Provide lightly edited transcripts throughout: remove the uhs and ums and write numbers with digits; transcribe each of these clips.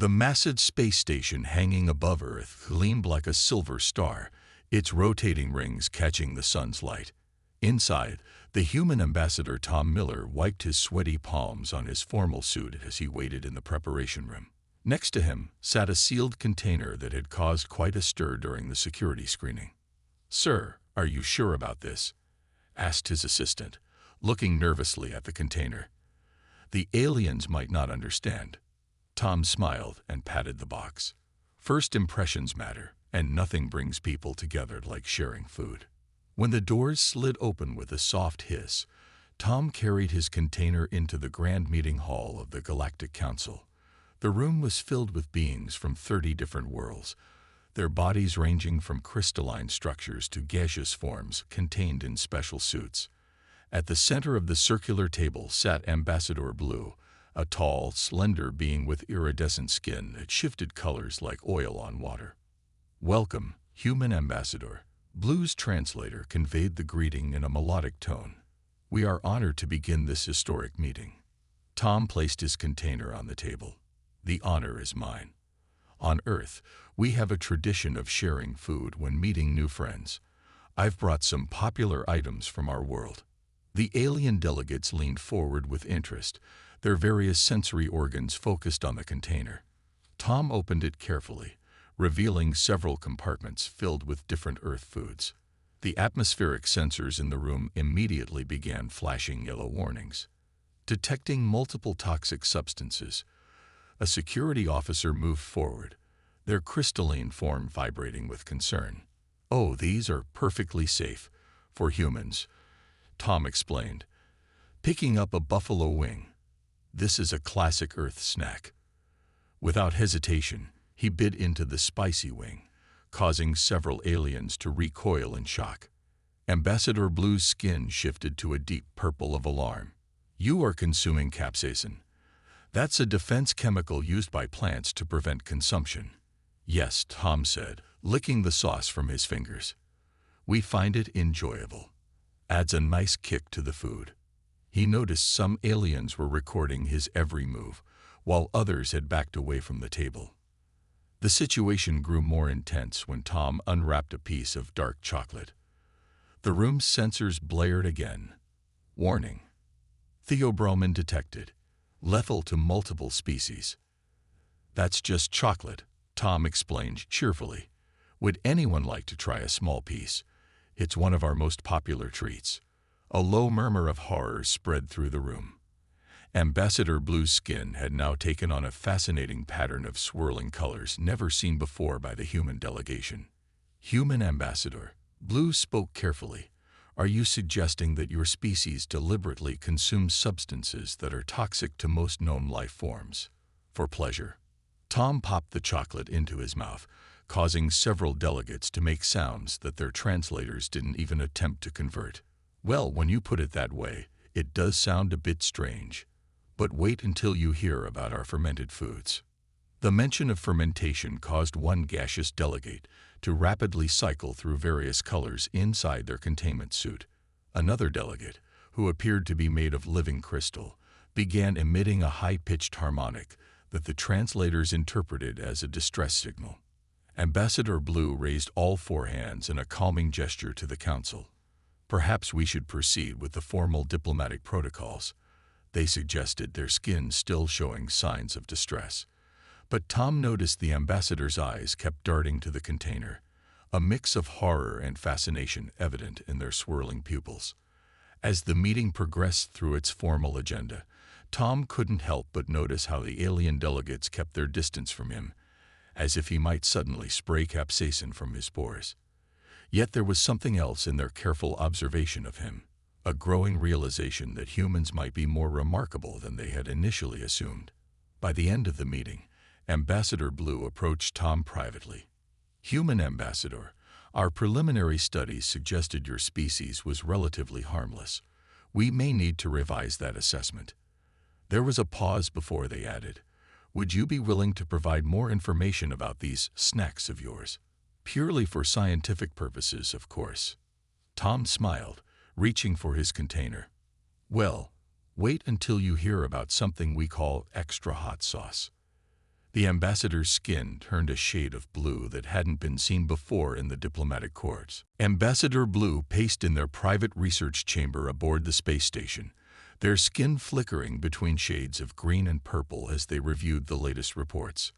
The massive space station hanging above Earth gleamed like a silver star, its rotating rings catching the sun's light. Inside, the human ambassador Tom Miller wiped his sweaty palms on his formal suit as he waited in the preparation room. Next to him sat a sealed container that had caused quite a stir during the security screening. "Sir, are you sure about this?" asked his assistant, looking nervously at the container. "The aliens might not understand." Tom smiled and patted the box. First impressions matter, and nothing brings people together like sharing food. When the doors slid open with a soft hiss, Tom carried his container into the grand meeting hall of the Galactic Council. The room was filled with beings from 30 different worlds, their bodies ranging from crystalline structures to gaseous forms contained in special suits. At the center of the circular table sat Ambassador Blue, a tall, slender being with iridescent skin that shifted colors like oil on water. "Welcome, human ambassador." Blue's translator conveyed the greeting in a melodic tone. "We are honored to begin this historic meeting." Tom placed his container on the table. "The honor is mine. On Earth, we have a tradition of sharing food when meeting new friends. I've brought some popular items from our world." The alien delegates leaned forward with interest, their various sensory organs focused on the container. Tom opened it carefully, revealing several compartments filled with different Earth foods. The atmospheric sensors in the room immediately began flashing yellow warnings. Detecting multiple toxic substances, a security officer moved forward, their crystalline form vibrating with concern. "Oh, these are perfectly safe for humans," Tom explained, picking up a buffalo wing. "This is a classic Earth snack." Without hesitation, he bit into the spicy wing, causing several aliens to recoil in shock. Ambassador Blue's skin shifted to a deep purple of alarm. "You are consuming capsaicin. That's a defense chemical used by plants to prevent consumption." "Yes," Tom said, licking the sauce from his fingers. "We find it enjoyable. Adds a nice kick to the food." He noticed some aliens were recording his every move, while others had backed away from the table. The situation grew more intense when Tom unwrapped a piece of dark chocolate. The room's sensors blared again. "Warning. Theobromine detected. Lethal to multiple species." "That's just chocolate," Tom explained cheerfully. "Would anyone like to try a small piece? It's one of our most popular treats." A low murmur of horror spread through the room. Ambassador Blue's skin had now taken on a fascinating pattern of swirling colors never seen before by the human delegation. "Human ambassador," Blue spoke carefully, "are you suggesting that your species deliberately consumes substances that are toxic to most known life forms? For pleasure?" Tom popped the chocolate into his mouth, causing several delegates to make sounds that their translators didn't even attempt to convert. "Well, when you put it that way, it does sound a bit strange. But wait until you hear about our fermented foods." The mention of fermentation caused one gaseous delegate to rapidly cycle through various colors inside their containment suit. Another delegate, who appeared to be made of living crystal, began emitting a high-pitched harmonic that the translators interpreted as a distress signal. Ambassador Blue raised all four hands in a calming gesture to the council. "Perhaps we should proceed with the formal diplomatic protocols," they suggested, their skin still showing signs of distress. But Tom noticed the ambassador's eyes kept darting to the container, a mix of horror and fascination evident in their swirling pupils. As the meeting progressed through its formal agenda, Tom couldn't help but notice how the alien delegates kept their distance from him, as if he might suddenly spray capsaicin from his pores. Yet there was something else in their careful observation of him, a growing realization that humans might be more remarkable than they had initially assumed. By the end of the meeting, Ambassador Blue approached Tom privately. "Human ambassador, our preliminary studies suggested your species was relatively harmless. We may need to revise that assessment." There was a pause before they added, "Would you be willing to provide more information about these snacks of yours? Purely for scientific purposes, of course." Tom smiled, reaching for his container. "Well, wait until you hear about something we call extra hot sauce. The ambassador's skin turned a shade of blue that hadn't been seen before in the diplomatic corps. Ambassador Blue paced in their private research chamber aboard the space station, their skin flickering between shades of green and purple as they reviewed the latest reports.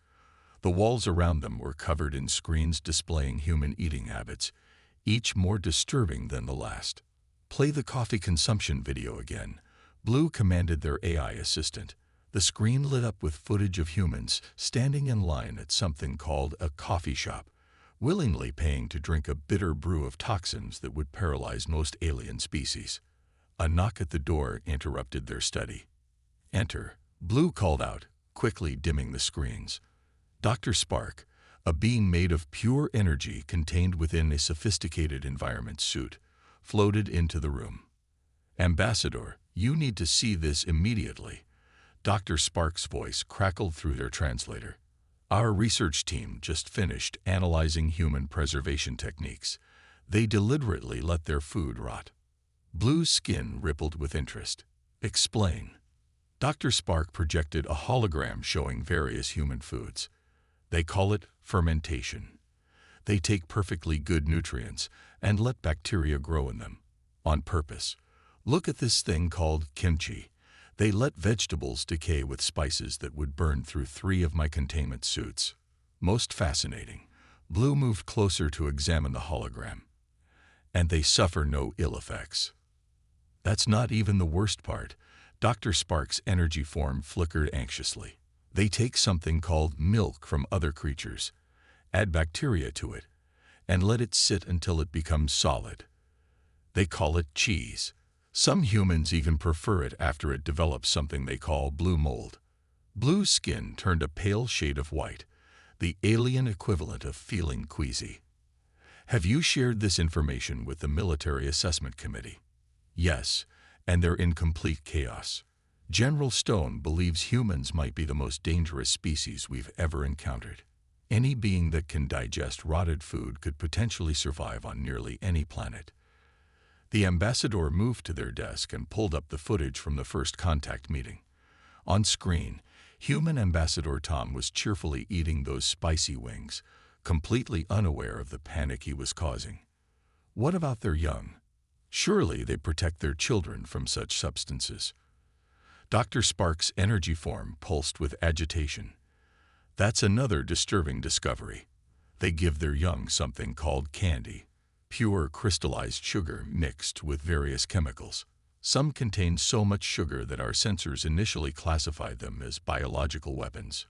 The walls around them were covered in screens displaying human eating habits, each more disturbing than the last. "Play the coffee consumption video again," Blue commanded their AI assistant. The screen lit up with footage of humans standing in line at something called a coffee shop, willingly paying to drink a bitter brew of toxins that would paralyze most alien species. A knock at the door interrupted their study. "Enter," Blue called out, quickly dimming the screens. Dr. Spark, a being made of pure energy contained within a sophisticated environment suit, floated into the room. "Ambassador, you need to see this immediately." Dr. Spark's voice crackled through their translator. "Our research team just finished analyzing human preservation techniques. They deliberately let their food rot." Blue's skin rippled with interest. "Explain." Dr. Spark projected a hologram showing various human foods. "They call it fermentation. They take perfectly good nutrients and let bacteria grow in them. On purpose. Look at this thing called kimchi. They let vegetables decay with spices that would burn through 3 of my containment suits." Most fascinating. Blue moved closer to examine the hologram. "And they suffer no ill effects." "That's not even the worst part." Dr. Spark's energy form flickered anxiously. "They take something called milk from other creatures, add bacteria to it, and let it sit until it becomes solid. They call it cheese. Some humans even prefer it after it develops something they call blue mold." Blue's skin turned a pale shade of white, the alien equivalent of feeling queasy. "Have you shared this information with the Military Assessment Committee?" "Yes, and they're in complete chaos. General Stone believes humans might be the most dangerous species we've ever encountered. Any being that can digest rotted food could potentially survive on nearly any planet." The ambassador moved to their desk and pulled up the footage from the first contact meeting. On screen, human Ambassador Tom was cheerfully eating those spicy wings, completely unaware of the panic he was causing. What about their young? Surely they protect their children from such substances. Dr. Spark's energy form pulsed with agitation. "That's another disturbing discovery. They give their young something called candy. Pure crystallized sugar mixed with various chemicals. Some contain so much sugar that our sensors initially classified them as biological weapons."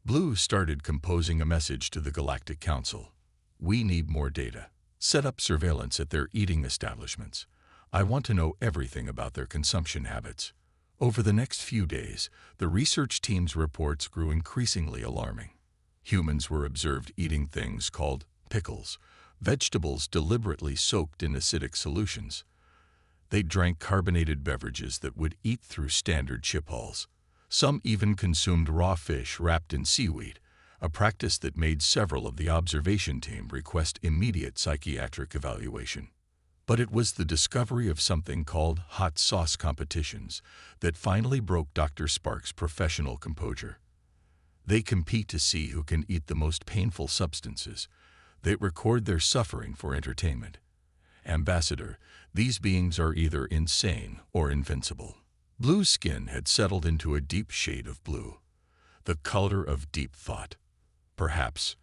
Blue started composing a message to the Galactic Council. "We need more data. Set up surveillance at their eating establishments. I want to know everything about their consumption habits." Over the next few days, the research team's reports grew increasingly alarming. Humans were observed eating things called pickles, vegetables deliberately soaked in acidic solutions. They drank carbonated beverages that would eat through standard chip hulls. Some even consumed raw fish wrapped in seaweed, a practice that made several of the observation team request immediate psychiatric evaluation. But it was the discovery of something called hot sauce competitions that finally broke Dr. Spark's professional composure. They compete to see who can eat the most painful substances. They record their suffering for entertainment. "Ambassador, these beings are either insane or invincible." Blue's skin had settled into a deep shade of blue, the color of deep thought. Perhaps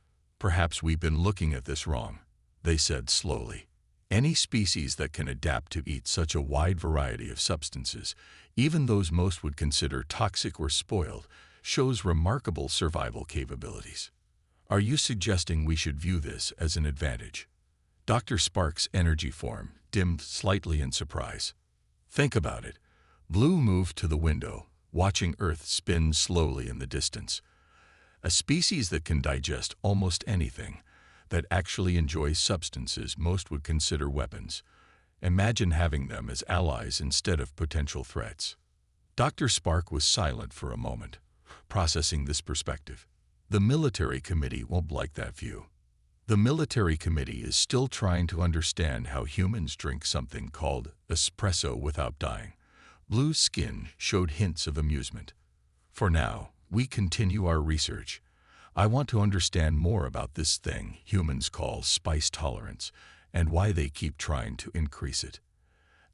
we've been looking at this wrong," they said slowly. "Any species that can adapt to eat such a wide variety of substances, even those most would consider toxic or spoiled, shows remarkable survival capabilities. Are you suggesting we should view this as an advantage?" Dr. Spark's energy form dimmed slightly in surprise. "Think about it." Blue moved to the window, watching Earth spin slowly in the distance. "A species that can digest almost anything, that actually enjoys substances most would consider weapons. Imagine having them as allies instead of potential threats." Dr. Spark was silent for a moment, processing this perspective. "The military committee won't like that view. The military committee is still trying to understand how humans drink something called espresso without dying." Blue's skin showed hints of amusement. "For now, we continue our research. I want to understand more about this thing humans call spice tolerance and why they keep trying to increase it.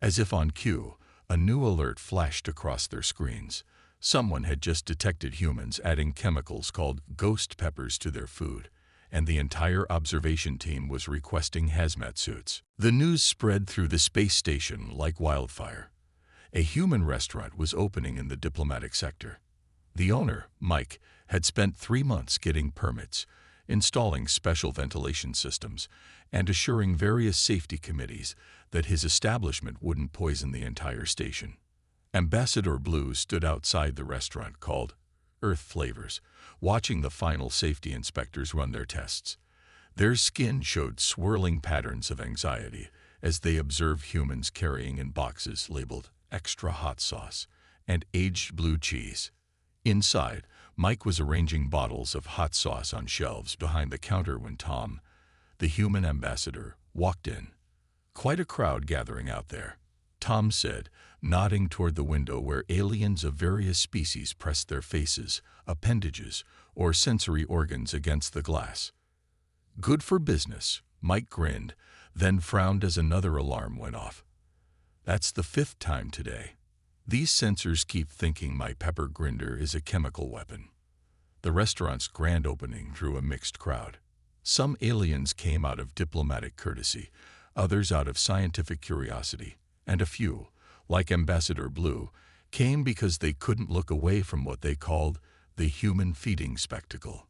As if on cue, a new alert flashed across their screens. Someone had just detected humans adding chemicals called ghost peppers to their food, and the entire observation team was requesting hazmat suits. The news spread through the space station like wildfire. A human restaurant was opening in the diplomatic sector. The owner, Mike, had spent 3 months getting permits, installing special ventilation systems, and assuring various safety committees that his establishment wouldn't poison the entire station. Ambassador Blue stood outside the restaurant called Earth Flavors, watching the final safety inspectors run their tests. Their skin showed swirling patterns of anxiety as they observed humans carrying in boxes labeled extra hot sauce and aged blue cheese. Inside, Mike was arranging bottles of hot sauce on shelves behind the counter when Tom, the human ambassador, walked in. Quite a crowd gathering out there, Tom said, nodding toward the window where aliens of various species pressed their faces, appendages, or sensory organs against the glass. Good for business, Mike grinned, then frowned as another alarm went off. That's the 5th time today. These sensors keep thinking my pepper grinder is a chemical weapon. The restaurant's grand opening drew a mixed crowd. Some aliens came out of diplomatic courtesy, others out of scientific curiosity, and a few, like Ambassador Blue, came because they couldn't look away from what they called the human feeding spectacle.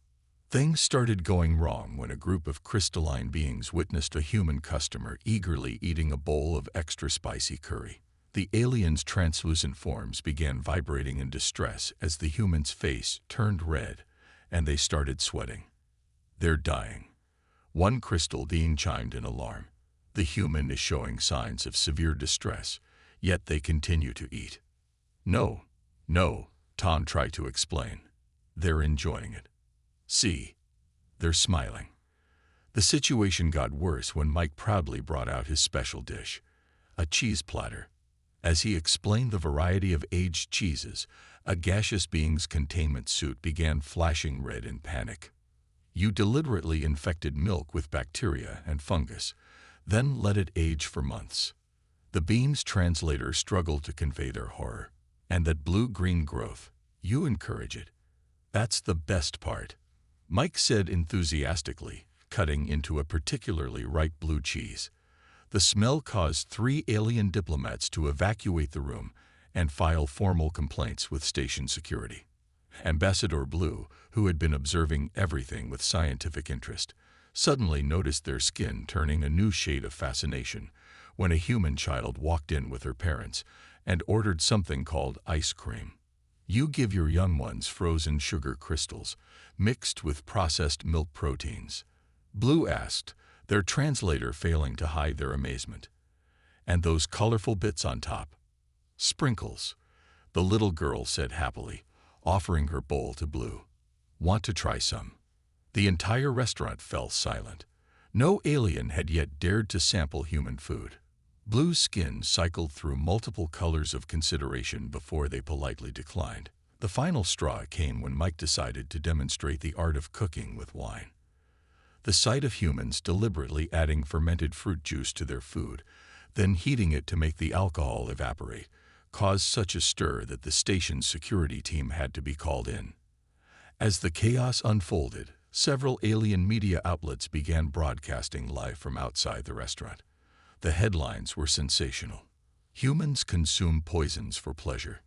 Things started going wrong when a group of crystalline beings witnessed a human customer eagerly eating a bowl of extra spicy curry. The alien's translucent forms began vibrating in distress as the human's face turned red, and they started sweating. They're dying. One crystal being chimed in alarm. The human is showing signs of severe distress, yet they continue to eat. No, Tom tried to explain. They're enjoying it. See, they're smiling. The situation got worse when Mike proudly brought out his special dish, a cheese platter. As he explained the variety of aged cheeses, a gaseous being's containment suit began flashing red in panic. You deliberately infected milk with bacteria and fungus, then let it age for months. The beam's translator struggled to convey their horror. And that blue-green growth, you encourage it. That's the best part, Mike said enthusiastically, cutting into a particularly ripe blue cheese. The smell caused 3 alien diplomats to evacuate the room and file formal complaints with station security. Ambassador Blue, who had been observing everything with scientific interest, suddenly noticed their skin turning a new shade of fascination when a human child walked in with her parents and ordered something called ice cream. You give your young ones frozen sugar crystals mixed with processed milk proteins, Blue asked, their translator failing to hide their amazement. And those colorful bits on top? Sprinkles, the little girl said happily, offering her bowl to Blue. Want to try some? The entire restaurant fell silent. No alien had yet dared to sample human food. Blue's skin cycled through multiple colors of consideration before they politely declined. The final straw came when Mike decided to demonstrate the art of cooking with wine. The sight of humans deliberately adding fermented fruit juice to their food, then heating it to make the alcohol evaporate, caused such a stir that the station's security team had to be called in. As the chaos unfolded, several alien media outlets began broadcasting live from outside the restaurant. The headlines were sensational. Humans consume poisons for pleasure.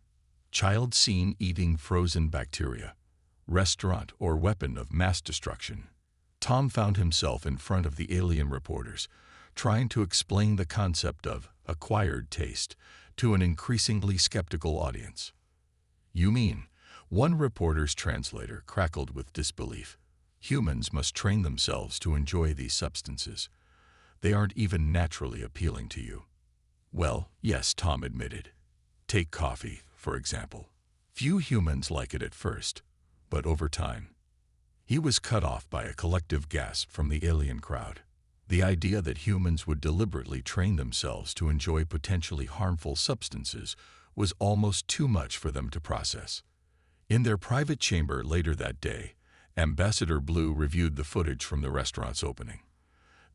Child seen eating frozen bacteria. Restaurant or weapon of mass destruction. Tom found himself in front of the alien reporters, trying to explain the concept of acquired taste to an increasingly skeptical audience. You mean, one reporter's translator crackled with disbelief. Humans must train themselves to enjoy these substances. They aren't even naturally appealing to you. Well, yes, Tom admitted. Take coffee, for example. Few humans like it at first, but over time. He was cut off by a collective gasp from the alien crowd. The idea that humans would deliberately train themselves to enjoy potentially harmful substances was almost too much for them to process. In their private chamber later that day, Ambassador Blue reviewed the footage from the restaurant's opening.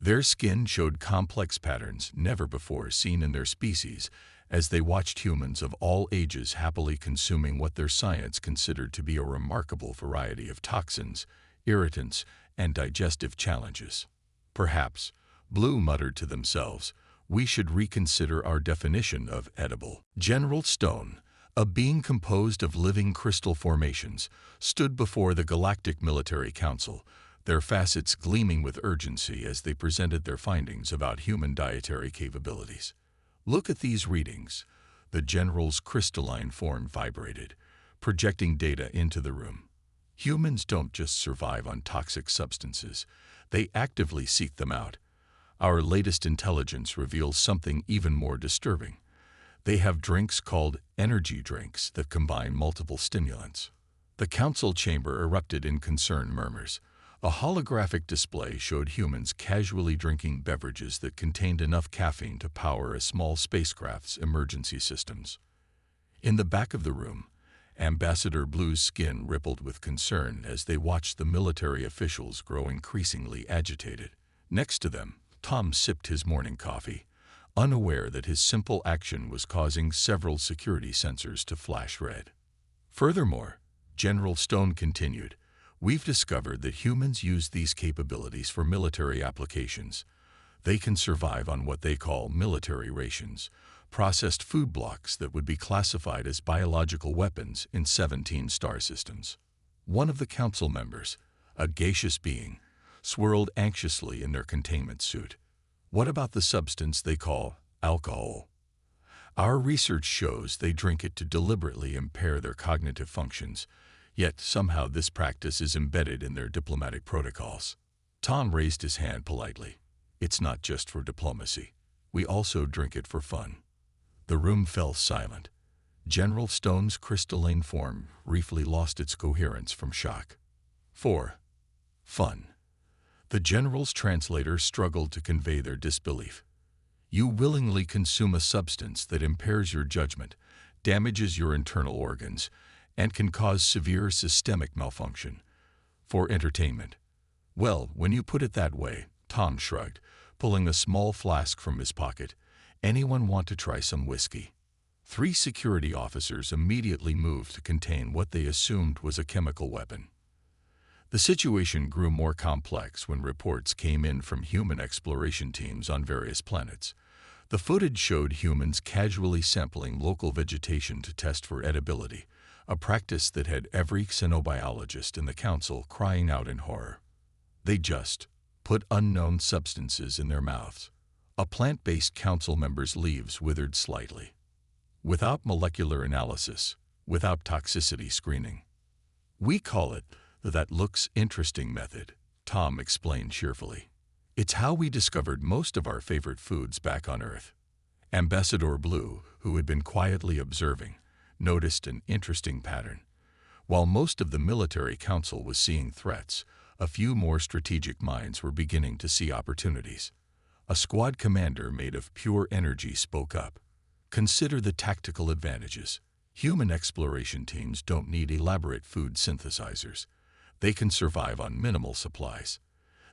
Their skin showed complex patterns never before seen in their species as they watched humans of all ages happily consuming what their science considered to be a remarkable variety of toxins, irritants, and digestive challenges. Perhaps, Blue muttered to themselves, we should reconsider our definition of edible. General Stone, a being composed of living crystal formations, stood before the Galactic Military Council, their facets gleaming with urgency as they presented their findings about human dietary capabilities. Look at these readings. The general's crystalline form vibrated, projecting data into the room. Humans don't just survive on toxic substances, they actively seek them out. Our latest intelligence reveals something even more disturbing. They have drinks called energy drinks that combine multiple stimulants. The council chamber erupted in concerned murmurs. A holographic display showed humans casually drinking beverages that contained enough caffeine to power a small spacecraft's emergency systems. In the back of the room, Ambassador Blue's skin rippled with concern as they watched the military officials grow increasingly agitated. Next to them, Tom sipped his morning coffee, unaware that his simple action was causing several security sensors to flash red. Furthermore, General Stone continued, we've discovered that humans use these capabilities for military applications. They can survive on what they call military rations, processed food blocks that would be classified as biological weapons in 17 star systems. One of the council members, a gaseous being, swirled anxiously in their containment suit. What about the substance they call alcohol? Our research shows they drink it to deliberately impair their cognitive functions, yet somehow this practice is embedded in their diplomatic protocols. Tom raised his hand politely. It's not just for diplomacy. We also drink it for fun. The room fell silent. General Stone's crystalline form briefly lost its coherence from shock. For fun. The general's translator struggled to convey their disbelief. You willingly consume a substance that impairs your judgment, damages your internal organs, and can cause severe systemic malfunction. For entertainment. Well, when you put it that way, Tom shrugged, pulling a small flask from his pocket. Anyone want to try some whiskey? 3 security officers immediately moved to contain what they assumed was a chemical weapon. The situation grew more complex when reports came in from human exploration teams on various planets. The footage showed humans casually sampling local vegetation to test for edibility, a practice that had every xenobiologist in the council crying out in horror. They just put unknown substances in their mouths. A plant-based council member's leaves withered slightly. Without molecular analysis, without toxicity screening. We call it that looks interesting method, Tom explained cheerfully. It's how we discovered most of our favorite foods back on Earth. Ambassador Blue, who had been quietly observing, noticed an interesting pattern. While most of the military council was seeing threats, a few more strategic minds were beginning to see opportunities. A squad commander made of pure energy spoke up. Consider the tactical advantages. Human exploration teams don't need elaborate food synthesizers. They can survive on minimal supplies.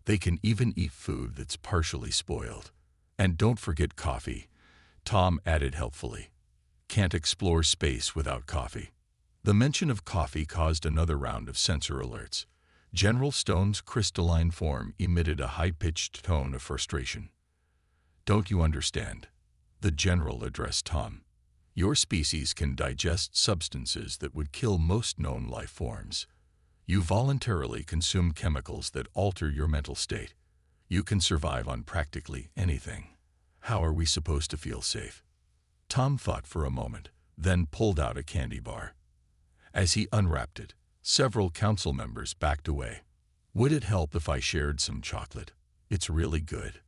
They can even eat food that's partially spoiled. And don't forget coffee, Tom added helpfully. Can't explore space without coffee. The mention of coffee caused another round of sensor alerts. General Stone's crystalline form emitted a high-pitched tone of frustration. Don't you understand? The general addressed Tom. Your species can digest substances that would kill most known life forms. You voluntarily consume chemicals that alter your mental state. You can survive on practically anything. How are we supposed to feel safe? Tom thought for a moment, then pulled out a candy bar. As he unwrapped it, several council members backed away. Would it help if I shared some chocolate? It's really good.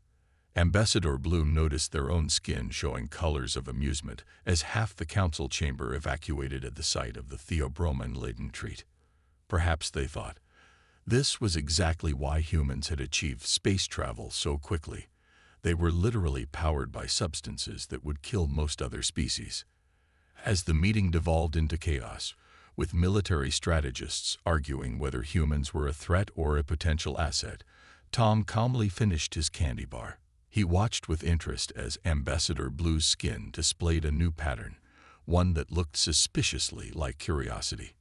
Ambassador Blue noticed their own skin showing colors of amusement as half the council chamber evacuated at the sight of the theobromine-laden treat. Perhaps they thought, this was exactly why humans had achieved space travel so quickly. They were literally powered by substances that would kill most other species. As the meeting devolved into chaos, with military strategists arguing whether humans were a threat or a potential asset. Tom calmly finished his candy bar. He watched with interest as Ambassador Blue's skin displayed a new pattern, one that looked suspiciously like curiosity.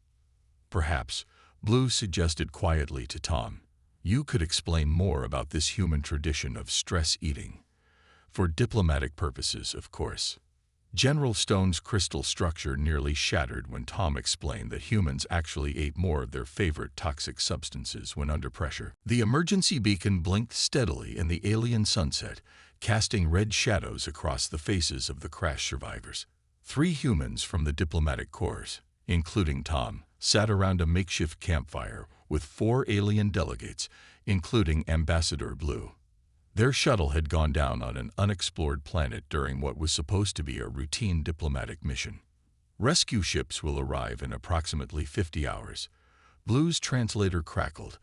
Perhaps, Blue suggested quietly to Tom, you could explain more about this human tradition of stress eating. For diplomatic purposes, of course. General Stone's crystal structure nearly shattered when Tom explained that humans actually ate more of their favorite toxic substances when under pressure. The emergency beacon blinked steadily in the alien sunset, casting red shadows across the faces of the crash survivors. 3 humans from the diplomatic corps, including Tom, sat around a makeshift campfire with 4 alien delegates, including Ambassador Blue. Their shuttle had gone down on an unexplored planet during what was supposed to be a routine diplomatic mission. Rescue ships will arrive in approximately 50 hours. Blue's translator crackled,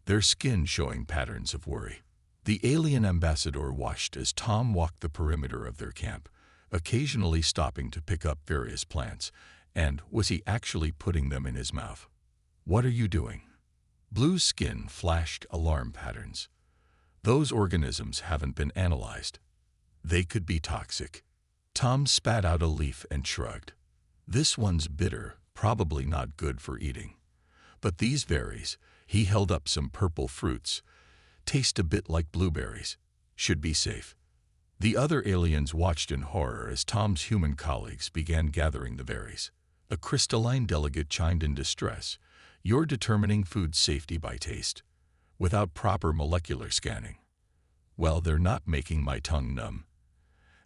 their skin showing patterns of worry. The alien ambassador watched as Tom walked the perimeter of their camp, occasionally stopping to pick up various plants, and was he actually putting them in his mouth? What are you doing? Blue's skin flashed alarm patterns. Those organisms haven't been analyzed. They could be toxic. Tom spat out a leaf and shrugged. This one's bitter, probably not good for eating. But these berries, he held up some purple fruits, taste a bit like blueberries, should be safe. The other aliens watched in horror as Tom's human colleagues began gathering the berries. A crystalline delegate chimed in distress, you're determining food safety by taste, without proper molecular scanning. Well, they're not making my tongue numb.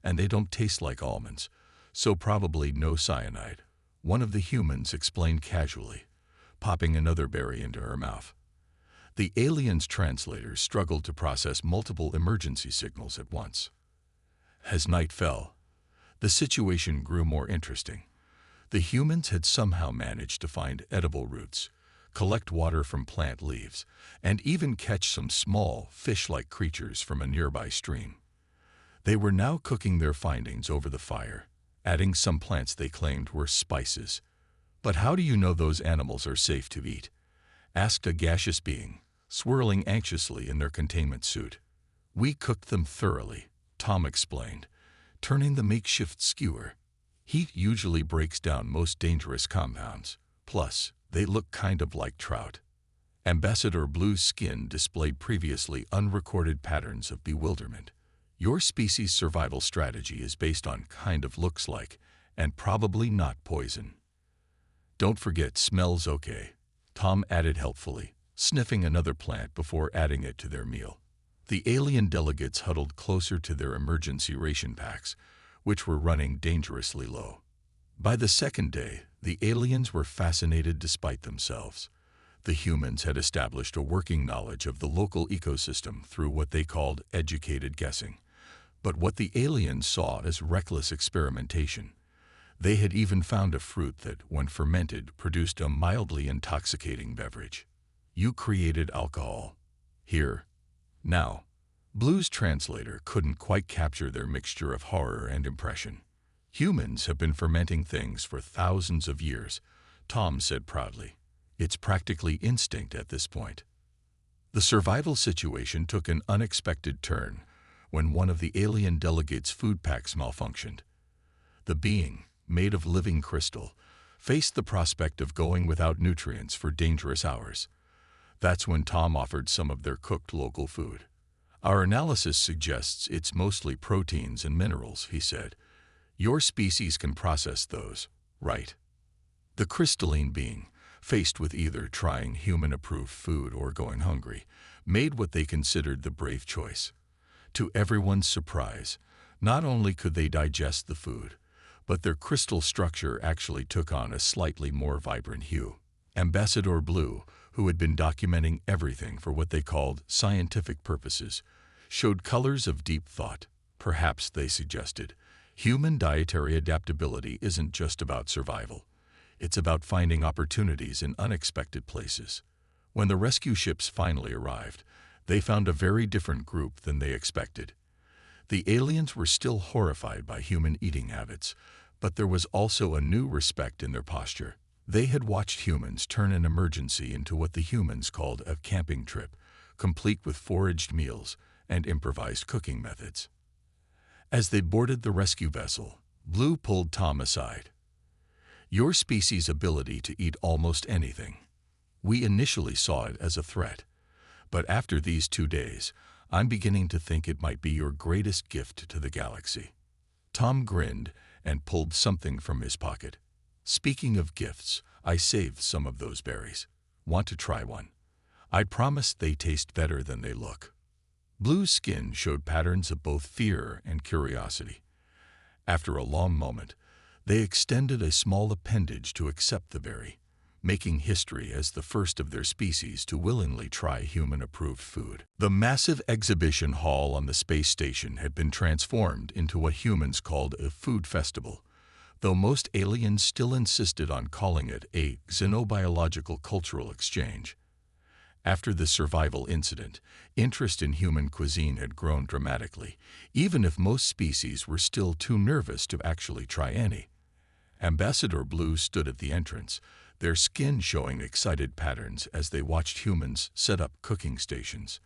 And they don't taste like almonds, so probably no cyanide, one of the humans explained casually, popping another berry into her mouth. The alien's translators struggled to process multiple emergency signals at once. As night fell, the situation grew more interesting. The humans had somehow managed to find edible roots, collect water from plant leaves, and even catch some small, fish-like creatures from a nearby stream. They were now cooking their findings over the fire, adding some plants they claimed were spices. But how do you know those animals are safe to eat? Asked a gaseous being, swirling anxiously in their containment suit. We cooked them thoroughly, Tom explained, turning the makeshift skewer. Heat usually breaks down most dangerous compounds. Plus, they look kind of like trout. Ambassador Blue's skin displayed previously unrecorded patterns of bewilderment. Your species' survival strategy is based on kind of looks like, and probably not poison. Don't forget, smells okay, Tom added helpfully, sniffing another plant before adding it to their meal. The alien delegates huddled closer to their emergency ration packs, which were running dangerously low. By the second day, the aliens were fascinated despite themselves. The humans had established a working knowledge of the local ecosystem through what they called educated guessing. But what the aliens saw as reckless experimentation. They had even found a fruit that, when fermented, produced a mildly intoxicating beverage. You created alcohol. Here. Now. Blue's translator couldn't quite capture their mixture of horror and impression. Humans have been fermenting things for thousands of years, Tom said proudly. It's practically instinct at this point. The survival situation took an unexpected turn when one of the alien delegates' food packs malfunctioned. The being, made of living crystal, faced the prospect of going without nutrients for dangerous hours. That's when Tom offered some of their cooked local food. Our analysis suggests it's mostly proteins and minerals, he said. Your species can process those, right? The crystalline being, faced with either trying human-approved food or going hungry, made what they considered the brave choice. To everyone's surprise, not only could they digest the food, but their crystal structure actually took on a slightly more vibrant hue. Ambassador Blue, who had been documenting everything for what they called scientific purposes, showed colors of deep thought. Perhaps, they suggested, human dietary adaptability isn't just about survival. It's about finding opportunities in unexpected places. When the rescue ships finally arrived, they found a very different group than they expected. The aliens were still horrified by human eating habits, but there was also a new respect in their posture. They had watched humans turn an emergency into what the humans called a camping trip, complete with foraged meals and improvised cooking methods. As they boarded the rescue vessel, Blue pulled Tom aside. "Your species' ability to eat almost anything. We initially saw it as a threat, but after these 2 days, I'm beginning to think it might be your greatest gift to the galaxy." Tom grinned and pulled something from his pocket. "Speaking of gifts, I saved some of those berries. Want to try one? I promise they taste better than they look." Blue's skin showed patterns of both fear and curiosity. After a long moment, they extended a small appendage to accept the berry, making history as the first of their species to willingly try human-approved food. The massive exhibition hall on the space station had been transformed into what humans called a food festival, though most aliens still insisted on calling it a xenobiological cultural exchange. After the survival incident, interest in human cuisine had grown dramatically, even if most species were still too nervous to actually try any. Ambassador Blue stood at the entrance, their skin showing excited patterns as they watched humans set up cooking stations.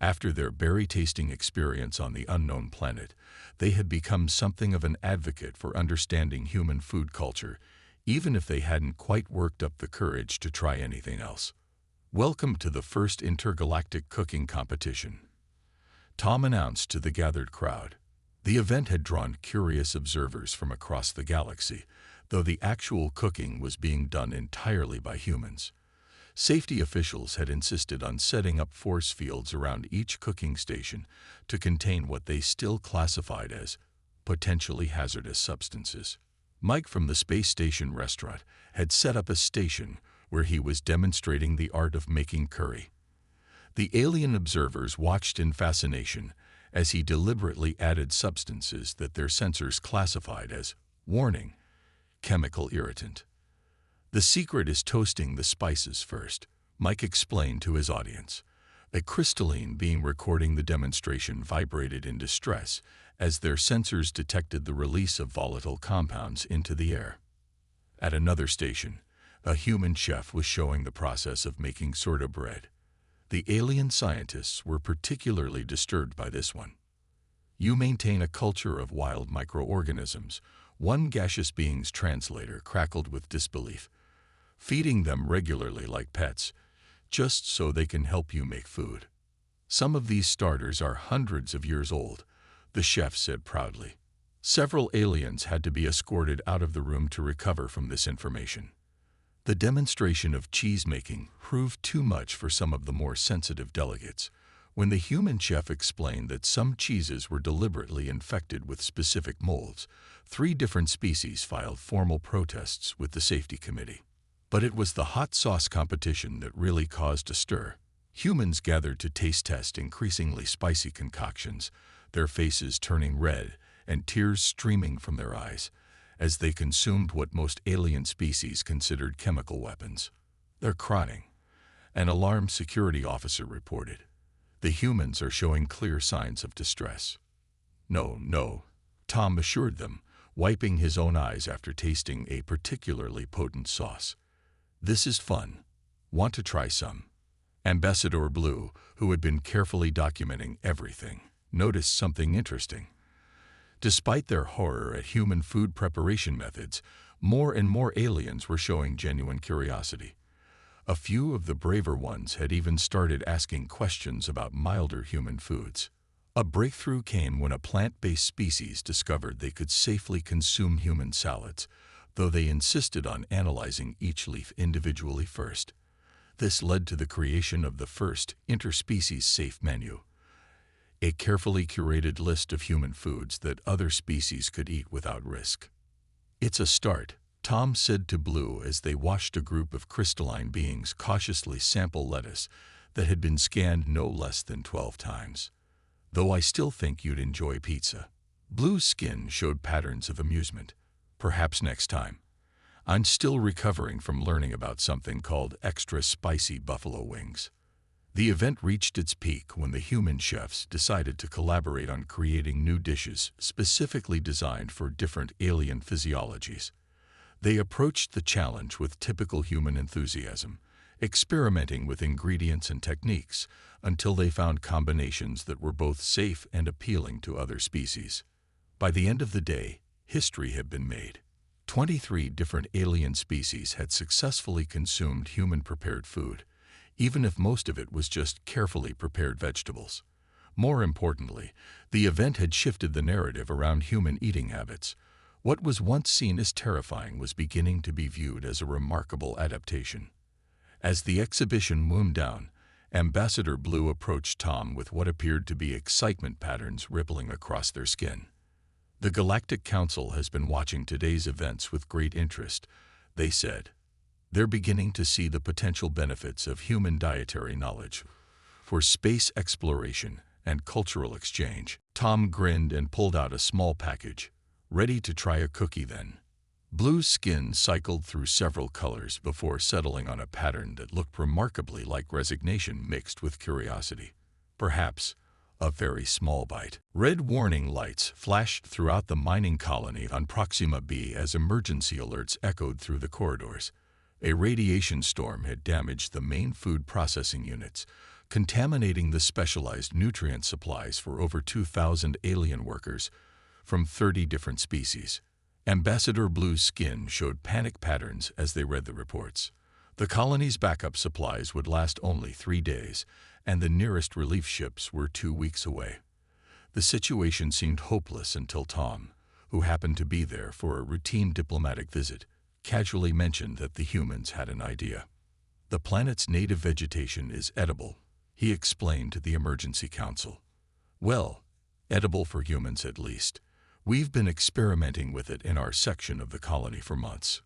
After their berry-tasting experience on the unknown planet, they had become something of an advocate for understanding human food culture, even if they hadn't quite worked up the courage to try anything else. "Welcome to the first intergalactic cooking competition," Tom announced to the gathered crowd. The event had drawn curious observers from across the galaxy, though the actual cooking was being done entirely by humans. Safety officials had insisted on setting up force fields around each cooking station to contain what they still classified as potentially hazardous substances. Mike from the space station restaurant had set up a station where he was demonstrating the art of making curry. The alien observers watched in fascination as he deliberately added substances that their sensors classified as, warning, chemical irritant. "The secret is toasting the spices first," Mike explained to his audience. A crystalline beam recording the demonstration vibrated in distress as their sensors detected the release of volatile compounds into the air. At another station, a human chef was showing the process of making sourdough bread. The alien scientists were particularly disturbed by this one. "You maintain a culture of wild microorganisms," one gaseous being's translator crackled with disbelief. "Feeding them regularly like pets, just so they can help you make food. Some of these starters are hundreds of years old," the chef said proudly. Several aliens had to be escorted out of the room to recover from this information. The demonstration of cheese-making proved too much for some of the more sensitive delegates, when the human chef explained that some cheeses were deliberately infected with specific molds. 3 different species filed formal protests with the safety committee. But it was the hot sauce competition that really caused a stir. Humans gathered to taste test increasingly spicy concoctions, their faces turning red and tears streaming from their eyes as they consumed what most alien species considered chemical weapons. "They're crying," an alarmed security officer reported. "The humans are showing clear signs of distress." No, Tom assured them, wiping his own eyes after tasting a particularly potent sauce. "This is fun. Want to try some?" Ambassador Blue, who had been carefully documenting everything, noticed something interesting. Despite their horror at human food preparation methods, more and more aliens were showing genuine curiosity. A few of the braver ones had even started asking questions about milder human foods. A breakthrough came when a plant-based species discovered they could safely consume human salads, though they insisted on analyzing each leaf individually first. This led to the creation of the first interspecies safe menu, a carefully curated list of human foods that other species could eat without risk. "It's a start," Tom said to Blue as they watched a group of crystalline beings cautiously sample lettuce that had been scanned no less than 12 times. "Though I still think you'd enjoy pizza." Blue's skin showed patterns of amusement. "Perhaps next time. I'm still recovering from learning about something called extra spicy buffalo wings." The event reached its peak when the human chefs decided to collaborate on creating new dishes specifically designed for different alien physiologies. They approached the challenge with typical human enthusiasm, experimenting with ingredients and techniques until they found combinations that were both safe and appealing to other species. By the end of the day, history had been made. 23 different alien species had successfully consumed human-prepared food, even if most of it was just carefully prepared vegetables. More importantly, the event had shifted the narrative around human eating habits. What was once seen as terrifying was beginning to be viewed as a remarkable adaptation. As the exhibition wound down, Ambassador Blue approached Tom with what appeared to be excitement patterns rippling across their skin. "The Galactic Council has been watching today's events with great interest," they said. "They're beginning to see the potential benefits of human dietary knowledge for space exploration and cultural exchange." Tom grinned and pulled out a small package. "Ready to try a cookie then?" Blue's skin cycled through several colors before settling on a pattern that looked remarkably like resignation mixed with curiosity. Perhaps a very small bite. Red warning lights flashed throughout the mining colony on Proxima B as emergency alerts echoed through the corridors. A radiation storm had damaged the main food processing units, contaminating the specialized nutrient supplies for over 2,000 alien workers from 30 different species. Ambassador Blue's skin showed panic patterns as they read the reports. The colony's backup supplies would last only 3 days, and the nearest relief ships were 2 weeks away. The situation seemed hopeless until Tom, who happened to be there for a routine diplomatic visit, casually mentioned that the humans had an idea. "The planet's native vegetation is edible," he explained to the Emergency Council. "Well, edible for humans at least. We've been experimenting with it in our section of the colony for months."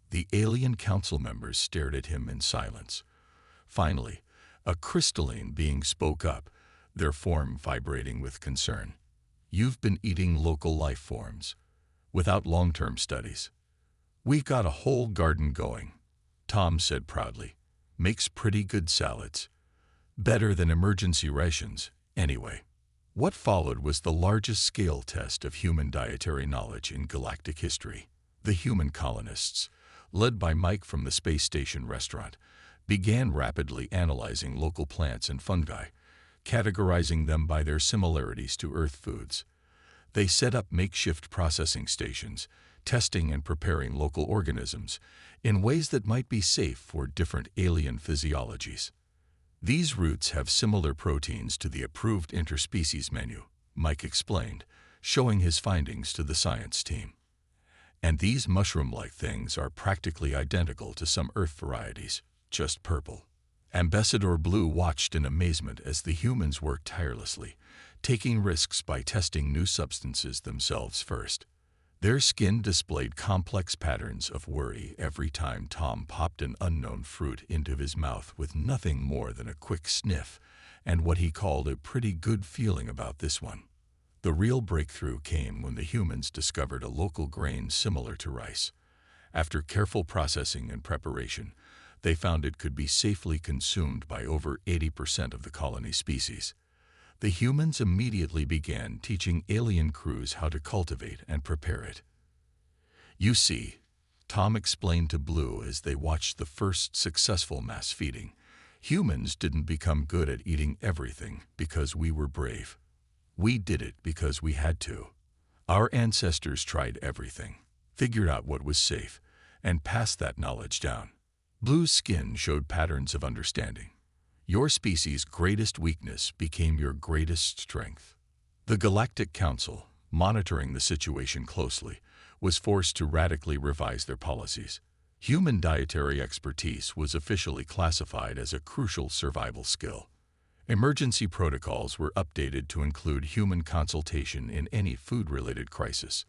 The alien council members stared at him in silence. Finally, a crystalline being spoke up, their form vibrating with concern. "You've been eating local life forms, without long-term studies. We've got a whole garden going," Tom said proudly. "Makes pretty good salads. Better than emergency rations, anyway." What followed was the largest scale test of human dietary knowledge in galactic history. The human colonists, led by Mike from the space station restaurant, began rapidly analyzing local plants and fungi, categorizing them by their similarities to Earth foods. They set up makeshift processing stations, testing and preparing local organisms in ways that might be safe for different alien physiologies. "These roots have similar proteins to the approved interspecies menu," Mike explained, showing his findings to the science team. "And these mushroom-like things are practically identical to some Earth varieties, just purple." Ambassador Blue watched in amazement as the humans worked tirelessly, taking risks by testing new substances themselves first. Their skin displayed complex patterns of worry every time Tom popped an unknown fruit into his mouth with nothing more than a quick sniff and what he called a pretty good feeling about this one. The real breakthrough came when the humans discovered a local grain similar to rice. After careful processing and preparation, they found it could be safely consumed by over 80% of the colony species. The humans immediately began teaching alien crews how to cultivate and prepare it. "You see," Tom explained to Blue as they watched the first successful mass feeding, "humans didn't become good at eating everything because we were brave. We did it because we had to. Our ancestors tried everything, figured out what was safe, and passed that knowledge down." Blue's skin showed patterns of understanding. Your species' greatest weakness became your greatest strength. The Galactic Council, monitoring the situation closely, was forced to radically revise their policies. Human dietary expertise was officially classified as a crucial survival skill. Emergency protocols were updated to include human consultation in any food-related crisis.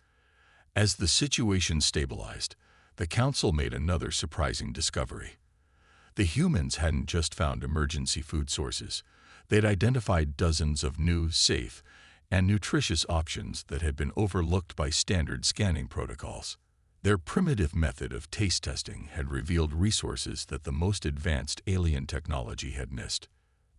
As the situation stabilized, the Council made another surprising discovery. The humans hadn't just found emergency food sources. They'd identified dozens of new, safe, and nutritious options that had been overlooked by standard scanning protocols. Their primitive method of taste testing had revealed resources that the most advanced alien technology had missed.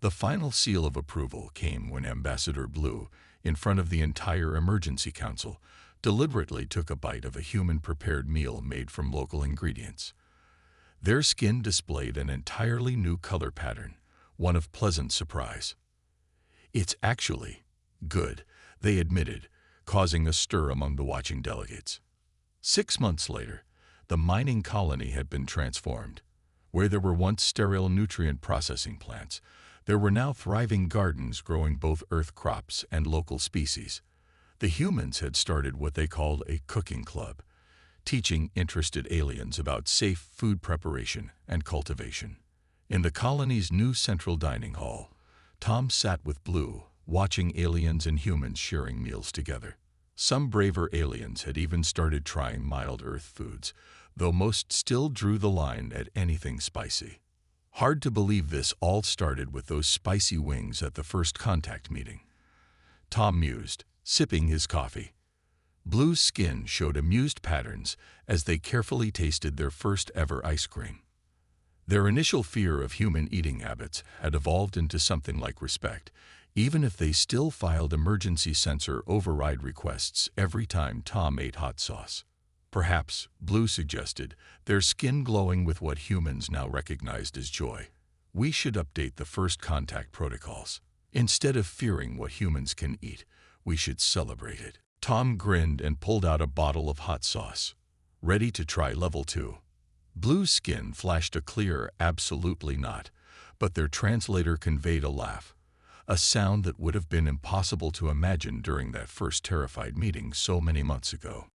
The final seal of approval came when Ambassador Blue, in front of the entire Emergency Council, deliberately took a bite of a human-prepared meal made from local ingredients. Their skin displayed an entirely new color pattern, one of pleasant surprise. "It's actually good," they admitted, causing a stir among the watching delegates. 6 months later, the mining colony had been transformed. Where there were once sterile nutrient processing plants, there were now thriving gardens growing both earth crops and local species. The humans had started what they called a cooking club, teaching interested aliens about safe food preparation and cultivation. In the colony's new central dining hall, Tom sat with Blue, watching aliens and humans sharing meals together. Some braver aliens had even started trying mild Earth foods, though most still drew the line at anything spicy. Hard to believe this all started with those spicy wings at the first contact meeting. Tom mused, sipping his coffee. Blue's skin showed amused patterns as they carefully tasted their first ever ice cream. Their initial fear of human eating habits had evolved into something like respect, even if they still filed emergency sensor override requests every time Tom ate hot sauce. Perhaps, Blue suggested, their skin glowing with what humans now recognized as joy. "We should update the first contact protocols. Instead of fearing what humans can eat, we should celebrate it." Tom grinned and pulled out a bottle of hot sauce. "Ready to try level 2? Blue's skin flashed a clear "absolutely not," but their translator conveyed a laugh, a sound that would have been impossible to imagine during that first terrified meeting so many months ago.